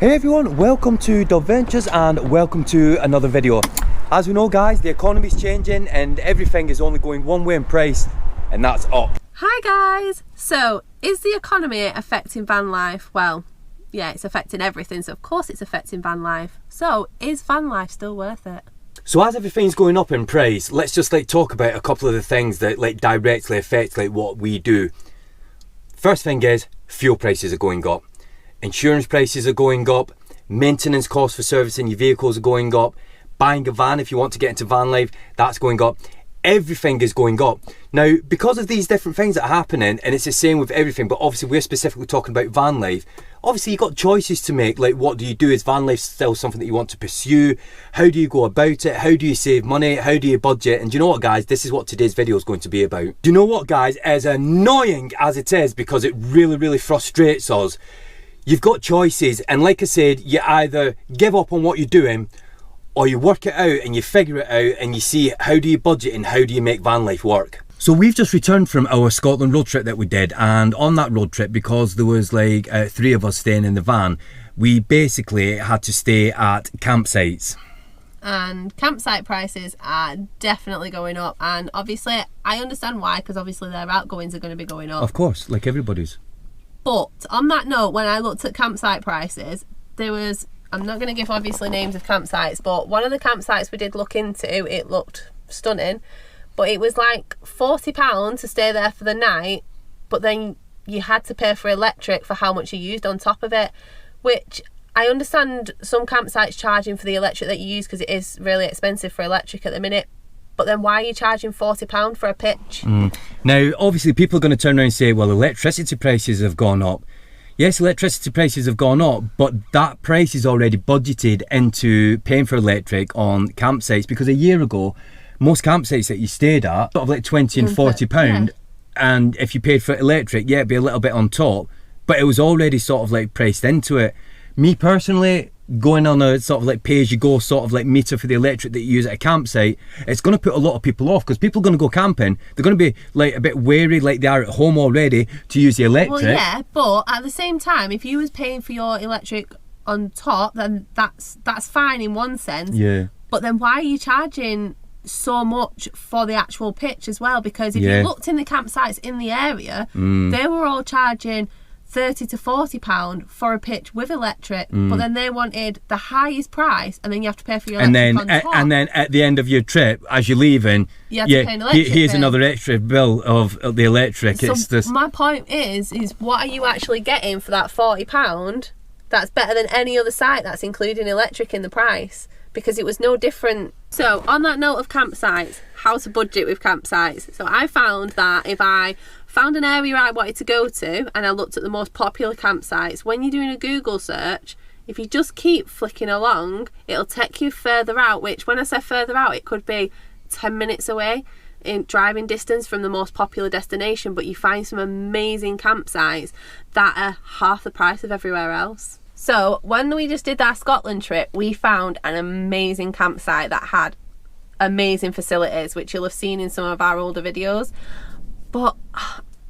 Hey everyone, welcome to dubventures and welcome to another video. As we know guys, the economy's changing and everything is only going one way in price, and that's up. Hi guys! So, is the economy affecting van life? Well, yeah, it's affecting everything, so of course it's affecting van life. So, is van life still worth it? So as everything's going up in price, let's just talk about a couple of the things that directly affect what we do. First thing is, fuel prices are going up. Insurance prices are going up, maintenance costs for servicing your vehicles are going up, buying a van if you want to get into van life, that's going up. Everything is going up. Now, because of these different things that are happening, and it's the same with everything, but obviously we're specifically talking about van life, obviously you've got choices to make, what do you do? Is van life still something that you want to pursue? How do you go about it? How do you save money? How do you budget? And do you know what guys, this is what today's video is going to be about. Do you know what guys, as annoying as it is, because it really frustrates us, you've got choices, and like I said, you either give up on what you're doing or you work it out and you figure it out and you see how do you budget and how do you make van life work. So we've just returned from our Scotland road trip that we did, and on that road trip, because there was three of us staying in the van, we basically had to stay at campsites. And campsite prices are definitely going up, and obviously I understand why, because obviously their outgoings are going to be going up. Of course, like everybody's. But on that note, when I looked at campsite prices, there was, I'm not going to give obviously names of campsites, but one of the campsites we did look into, it looked stunning, but it was like £40 to stay there for the night, but then you had to pay for electric for how much you used on top of it, which I understand some campsites charging for the electric that you use because it is really expensive for electric at the minute. But then why are you charging £40 for a pitch? Now, obviously, people are going to turn around and say, well, electricity prices have gone up. Yes, electricity prices have gone up, but that price is already budgeted into paying for electric on campsites, because a year ago, most campsites that you stayed at, sort of like £20 and £40, yeah. And if you paid for electric, yeah, it'd be a little bit on top, but it was already sort of priced into it. Me personally, going on a sort of pay-as-you-go sort of meter for the electric that you use at a campsite, it's going to put a lot of people off, because people are going to go camping, they're going to be a bit wary like they are at home already to use the electric. Well, yeah, but at the same time, if you was paying for your electric on top, then that's fine in one sense. Yeah. But then why are you charging so much for the actual pitch as well? Because if you looked in the campsites in the area, they were all charging £30 to £40 for a pitch with electric, but then they wanted the highest price, and then you have to pay for your electric on top. And then at the end of your trip, as you're leaving, you have to pay an electric here's bill. Another extra bill of the electric. So it's just... my point is what are you actually getting for that £40? That's better than any other site that's including electric in the price, because it was no different. So on that note of campsites, how to budget with campsites. So I found that if I found an area I wanted to go to and I looked at the most popular campsites, when you're doing a Google search, if you just keep flicking along, it'll take you further out, which when I say further out, it could be 10 minutes away in driving distance from the most popular destination, but you find some amazing campsites that are half the price of everywhere else. So when we just did our Scotland trip, we found an amazing campsite that had amazing facilities, which you'll have seen in some of our older videos. But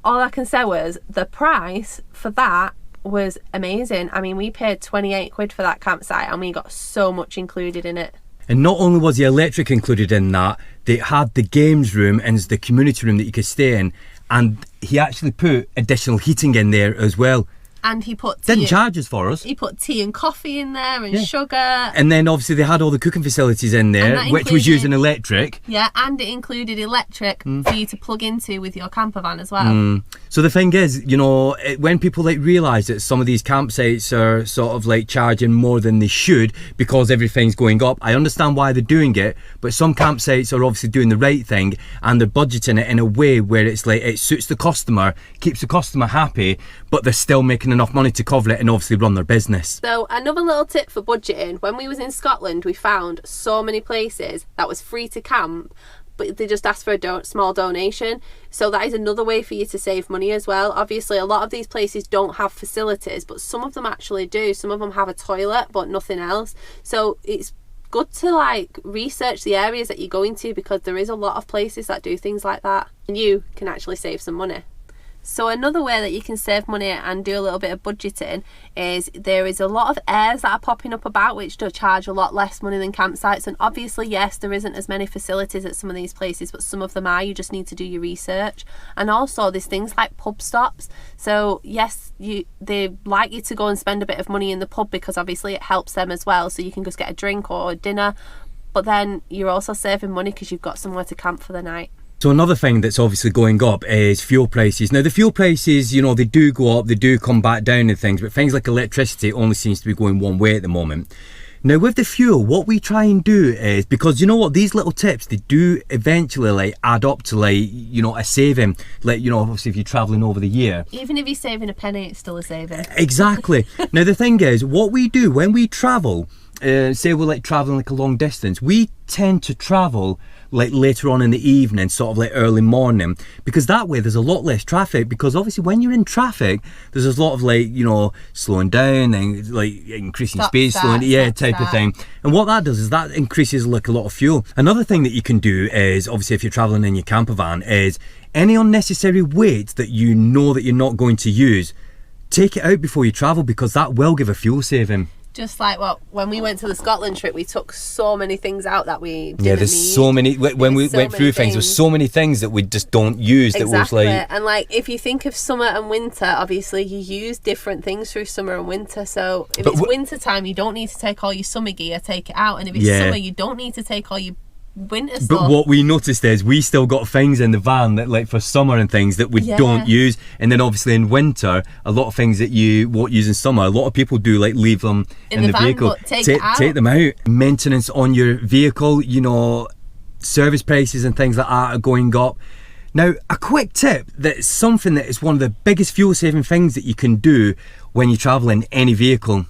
all I can say was the price for that was amazing. I mean, we paid 28 quid for that campsite and we got so much included in it. And not only was the electric included in that, they had the games room and the community room that you could stay in, and he actually put additional heating in there as well. And he put didn't charge us for us. He put tea and coffee in there and sugar. And then obviously they had all the cooking facilities in there, which was using electric. Yeah, and it included electric for you to plug into with your camper van as well. So the thing is, you know, when people realise that some of these campsites are sort of charging more than they should because everything's going up, I understand why they're doing it, but some campsites are obviously doing the right thing and they're budgeting it in a way where it's it suits the customer, keeps the customer happy, but they're still making enough money to cover it and obviously run their business. So another little tip for budgeting, when we was in Scotland, we found so many places that was free to camp, but they just asked for a small donation. So that is another way for you to save money as well. Obviously a lot of these places don't have facilities, but some of them actually do. Some of them have a toilet but nothing else. So it's good to research the areas that you're going to, because there is a lot of places that do things like that and you can actually save some money. So another way that you can save money and do a little bit of budgeting is there is a lot of airs that are popping up about which do charge a lot less money than campsites, and obviously yes, there isn't as many facilities at some of these places, but some of them are. You just need to do your research. And also there's things like pub stops. So yes, they like you to go and spend a bit of money in the pub because obviously it helps them as well, so you can just get a drink or a dinner, but then you're also saving money because you've got somewhere to camp for the night. So another thing that's obviously going up is fuel prices. Now the fuel prices, you know, they do go up, they do come back down and things, but things like electricity only seems to be going one way at the moment. Now with the fuel, what we try and do is, because you know what, these little tips, they do eventually like add up to like, you know, a saving. Like, you know, obviously if you're travelling over the year. Even if you're saving a penny, it's still a saving. Exactly. Now the thing is, what we do when we travel, say we're like travelling like a long distance, we tend to travel like later on in the evening, sort of like early morning, because that way there's a lot less traffic, because obviously when you're in traffic there's a lot of like, you know, slowing down and like increasing speed, type of thing, and what that does is that increases like a lot of fuel. Another thing that you can do is, obviously if you're traveling in your camper van, is any unnecessary weight that you know that you're not going to use, take it out before you travel, because that will give a fuel saving. Just like, well, when we went to the Scotland trip, we took so many things out that we didn't there's need. So many, when we went through things, there was so many things that we just don't use. Exactly. That was like, and like if you think of summer and winter, obviously you use different things through summer and winter. So if it's winter time, you don't need to take all your summer gear, take it out, and if it's summer, you don't need to take all your winter stuff. But what we noticed is we still got things in the van that like for summer and things that we don't use, and then obviously in winter a lot of things that you won't use in summer, a lot of people do like leave them in the van, vehicle. Take them out. Maintenance on your vehicle, you know, service prices and things like that are going up. Now a quick tip, that's something that is one of the biggest fuel saving things that you can do when you travel in any vehicle: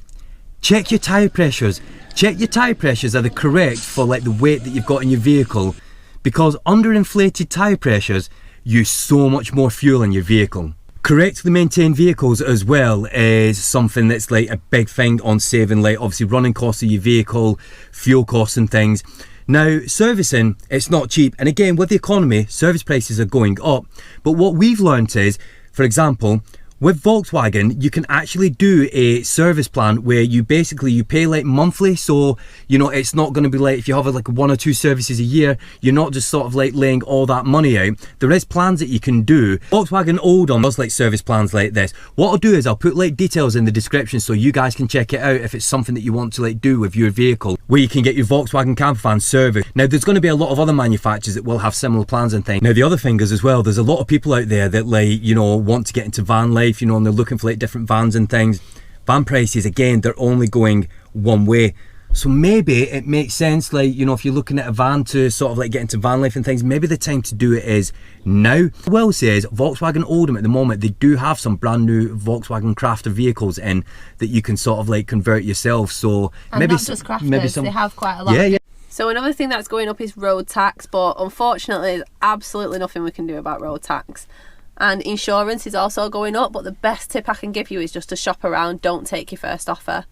check your tyre pressures. Check your tyre pressures, are they correct for like the weight that you've got in your vehicle, because underinflated tyre pressures use so much more fuel in your vehicle. Correctly maintained vehicles as well is something that's like a big thing on saving, like obviously running costs of your vehicle, fuel costs and things. Now servicing, it's not cheap, and again with the economy, service prices are going up, but what we've learned is, for example, with Volkswagen, you can actually do a service plan where you pay like monthly, so you know it's not going to be like if you have like 1 or 2 services a year, you're not just sort of like laying all that money out. There is plans that you can do. Volkswagen Oldham does like service plans like this. What I'll do is I'll put like details in the description so you guys can check it out if it's something that you want to like do with your vehicle, where you can get your Volkswagen camper van serviced. Now there's going to be a lot of other manufacturers that will have similar plans and things. Now the other thing is as well, there's a lot of people out there that like, you know, want to get into van life, you know, and they're looking for like different vans and things. Van prices, again, they're only going one way, so maybe it makes sense, like, you know, if you're looking at a van to sort of like get into van life and things, maybe the time to do it is now. What I will say is Volkswagen Oldham at the moment, they do have some brand new Volkswagen crafter vehicles in that you can sort of like convert yourself. So and maybe not just crafters, they have quite a lot. Yeah. So another thing that's going up is road tax, but unfortunately there's absolutely nothing we can do about road tax. And insurance is also going up, but the best tip I can give you is just to shop around. Don't take your first offer.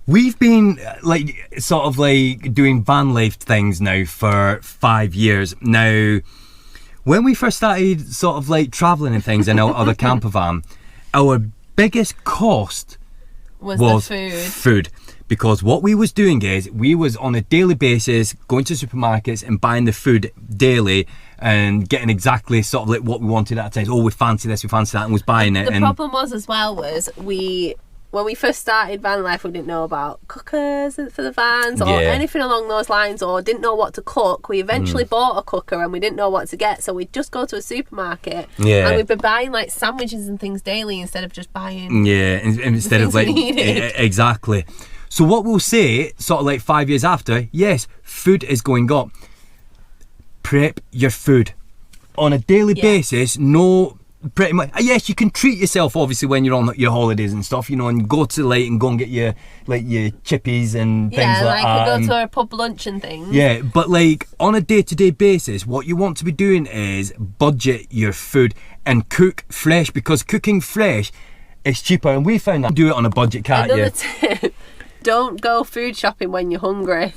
We've been like sort of like doing van life things now for 5 years. Now, when we first started sort of like traveling and things in our other camper van, our biggest cost was the food. Because what we was doing is we was on a daily basis going to supermarkets and buying the food daily and getting exactly sort of like what we wanted at a time. Oh, we fancy this, we fancy that, and was buying it. The problem was as well was when we first started van life, we didn't know about cookers for the vans or anything along those lines, or didn't know what to cook. We eventually bought a cooker and we didn't know what to get, so we'd just go to a supermarket and we'd be buying like sandwiches and things daily instead of just buying instead of like exactly. So what we'll say, sort of like 5 years after, yes, food is going up. Prep your food on a daily basis. No, pretty much. Yes, you can treat yourself obviously when you're on your holidays and stuff, you know, and go to like and go and get your like your chippies and things like that. Yeah, like we go to a pub lunch and things. Yeah, but like on a day-to-day basis, what you want to be doing is budget your food and cook fresh, because cooking fresh is cheaper, and we found that do it on a budget, can't you? Another tip. Don't go food shopping when you're hungry.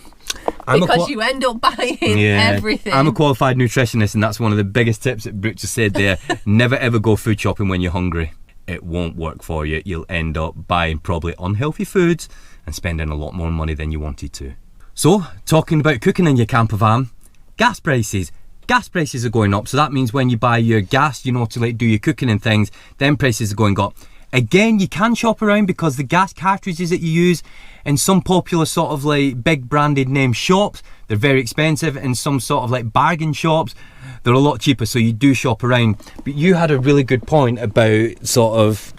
because you end up buying everything. I'm a qualified nutritionist, and that's one of the biggest tips that Brooke just said there. Never ever go food shopping when you're hungry. It won't work for you. You'll end up buying probably unhealthy foods and spending a lot more money than you wanted to. So, talking about cooking in your camper van, gas prices. Gas prices are going up, so that means when you buy your gas, you know, to like do your cooking and things, then prices are going up. Again, you can shop around because the gas cartridges that you use in some popular sort of like big branded name shops, they're very expensive. In some sort of like bargain shops, they're a lot cheaper, so you do shop around. But you had a really good point about sort of...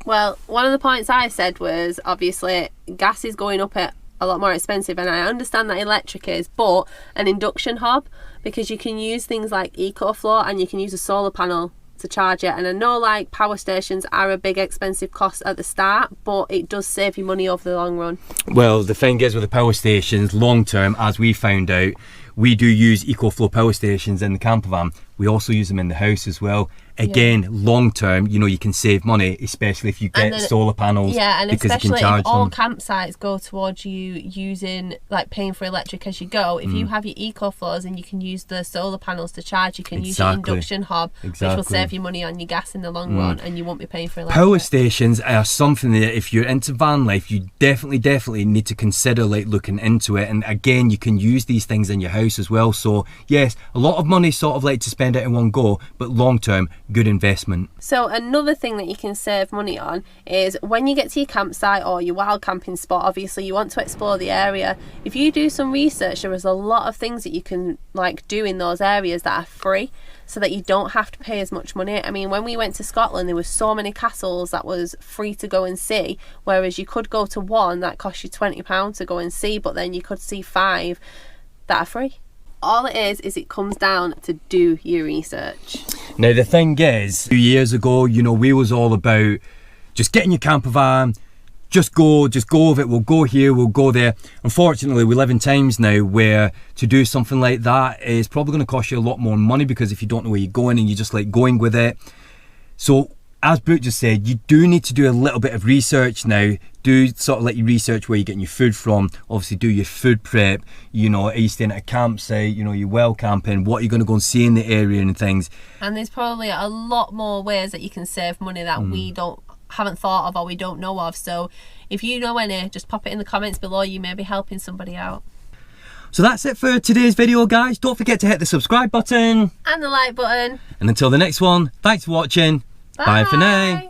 Well, one of the points I said was obviously gas is going up at a lot more expensive, and I understand that electric is, but an induction hob, because you can use things like EcoFlow and you can use a solar panel to charge it. And I know like power stations are a big expensive cost at the start, but it does save you money over the long run. Well, the thing is with the power stations, long term, as we found out, we do use EcoFlow power stations in the camper van. We also use them in the house as well. Again, long term, you know, you can save money, especially if you get solar panels. Yeah, and because especially you can charge if all them. campsites go towards you using, like paying for electric as you go. If you have your EcoFlows and you can use the solar panels to charge, you can use your induction hob, which will save you money on your gas in the long run, and you won't be paying for electric. Power stations are something that if you're into van life, you definitely need to consider like looking into it. And again, you can use these things in your house as well. So yes, a lot of money sort of like to spend it in one go, but long term, good investment. So another thing that you can save money on is when you get to your campsite or your wild camping spot, obviously you want to explore the area. If you do some research, there is a lot of things that you can like do in those areas that are free, so that you don't have to pay as much money. I mean, when we went to Scotland, there were so many castles that was free to go and see, whereas you could go to one that cost you £20 to go and see, but then you could see 5 that are free. All it is it comes down to do your research. Now the thing is, 2 years ago, you know, we was all about just getting your camper van, just go with it, we'll go here, we'll go there. Unfortunately, we live in times now where to do something like that is probably going to cost you a lot more money, because if you don't know where you're going and you're just like going with it. So as Brooke just said, you do need to do a little bit of research now. Do sort of like your research where you're getting your food from. Obviously do your food prep. You know, are you staying at a campsite? You know, you're well camping. What are you going to go and see in the area and things? And there's probably a lot more ways that you can save money that we haven't thought of or we don't know of. So if you know any, just pop it in the comments below. You may be helping somebody out. So that's it for today's video, guys. Don't forget to hit the subscribe button and the like button. And until the next one, thanks for watching. Bye for now.